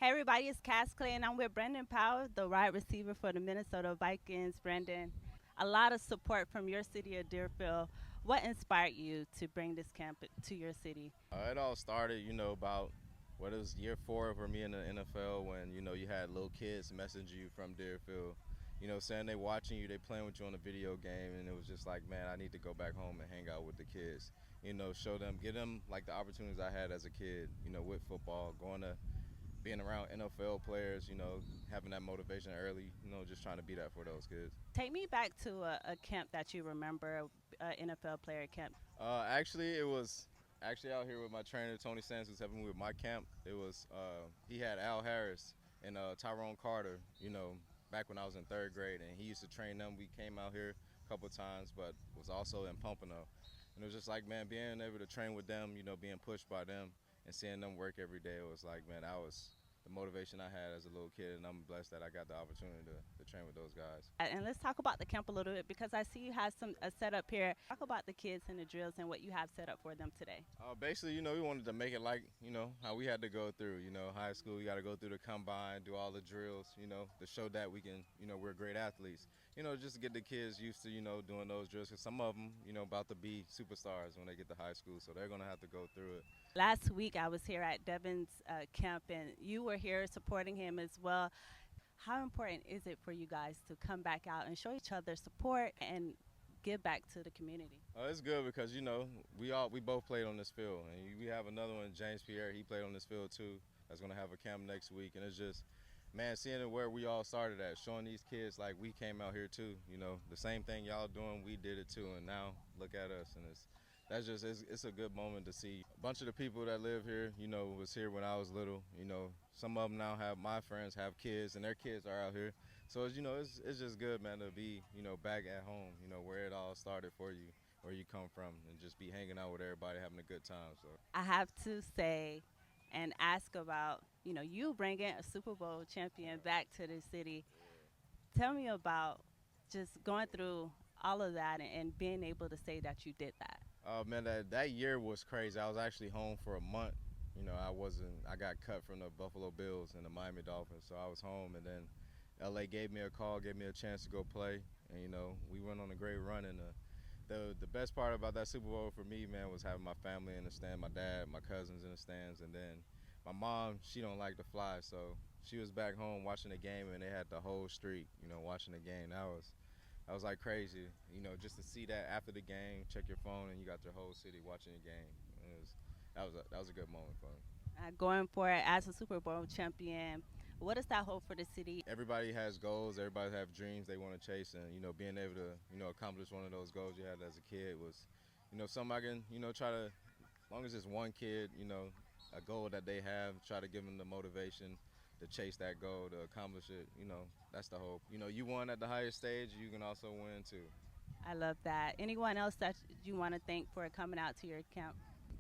Hey everybody, it's Cass Clay and I'm with Brandon Powell, the wide receiver for the Minnesota Vikings. Brandon, a lot of support from your city of Deerfield. What inspired you to bring this camp to your city? It all started, about what it was year 4 for me in the NFL when, you had little kids messaging you from Deerfield, saying they watching you, they playing with you on a video game, and it was just like, man, I need to go back home and hang out with the kids, show them, give them like the opportunities I had as a kid, with football, going to being around NFL players, having that motivation early, just trying to be that for those kids. Take me back to a camp that you remember, a NFL player camp. Actually, it was actually out here with my trainer, Tony Sands, who's helping me with my camp. It was, he had Al Harris and Tyrone Carter, back when I was in 3rd grade, and he used to train them. We came out here a couple of times, but was also in Pompano. And it was just like, man, being able to train with them, being pushed by them and seeing them work every day, it was like, man, that was the motivation I had as a little kid, and I'm blessed that I got the opportunity to train with those guys. And let's talk about the camp a little bit because I see you have a setup here. Talk about the kids and the drills and what you have set up for them today. Basically, we wanted to make it like, how we had to go through, high school, you got to go through the combine, do all the drills, to show that we can, we're great athletes. Just to get the kids used to, doing those drills, because some of them, about to be superstars when they get to high school, so they're going to have to go through it. Last week I was here at Devin's camp and you were here supporting him as well. How important is it for you guys to come back out and show each other support and give back to the community? It's good because we both played on this field, and we have another one, James Pierre. He played on this field too. That's gonna have a camp next week, and it's just, man, seeing it where we all started at, showing these kids like we came out here too. The same thing y'all doing, we did it too, and now look at us, and it's a good moment to see. A bunch of the people that live here, was here when I was little. Some of them now have, my friends have kids, and their kids are out here. So, it's just good, man, to be, back at home, where it all started for you, where you come from, and just be hanging out with everybody, having a good time. So I have to say and ask about, you bringing a Super Bowl champion back to the city. Tell me about just going through all of that and being able to say that you did that. Man, that year was crazy. I was actually home for a month. I got cut from the Buffalo Bills and the Miami Dolphins, so I was home, and then LA gave me a call, gave me a chance to go play, and we went on a great run. And the best part about that Super Bowl for me, man, was having my family in the stand, my dad, my cousins in the stands, and then my mom, she don't like to fly, so she was back home watching the game, and they had the whole street, watching the game. That was like crazy, just to see that after the game, check your phone, and you got your whole city watching the game. That was a good moment for me. Going for it as a Super Bowl champion, what does that hold for the city? Everybody has goals. Everybody have dreams they want to chase, and being able to accomplish one of those goals you had as a kid was, something I can try to, as long as it's one kid, a goal that they have, try to give them the motivation to chase that goal, to accomplish it. That's the hope. You won at the highest stage, you can also win too. I love that. Anyone else that you want to thank for coming out to your camp?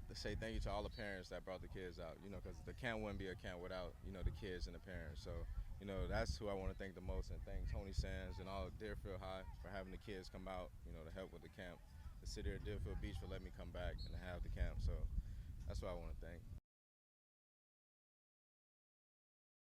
To say thank you to all the parents that brought the kids out, because the camp wouldn't be a camp without, the kids and the parents. So, that's who I want to thank the most, and thank Tony Sands and all of Deerfield High for having the kids come out, to help with the camp. The city of Deerfield Beach for letting me come back and have the camp. So that's what I want to thank.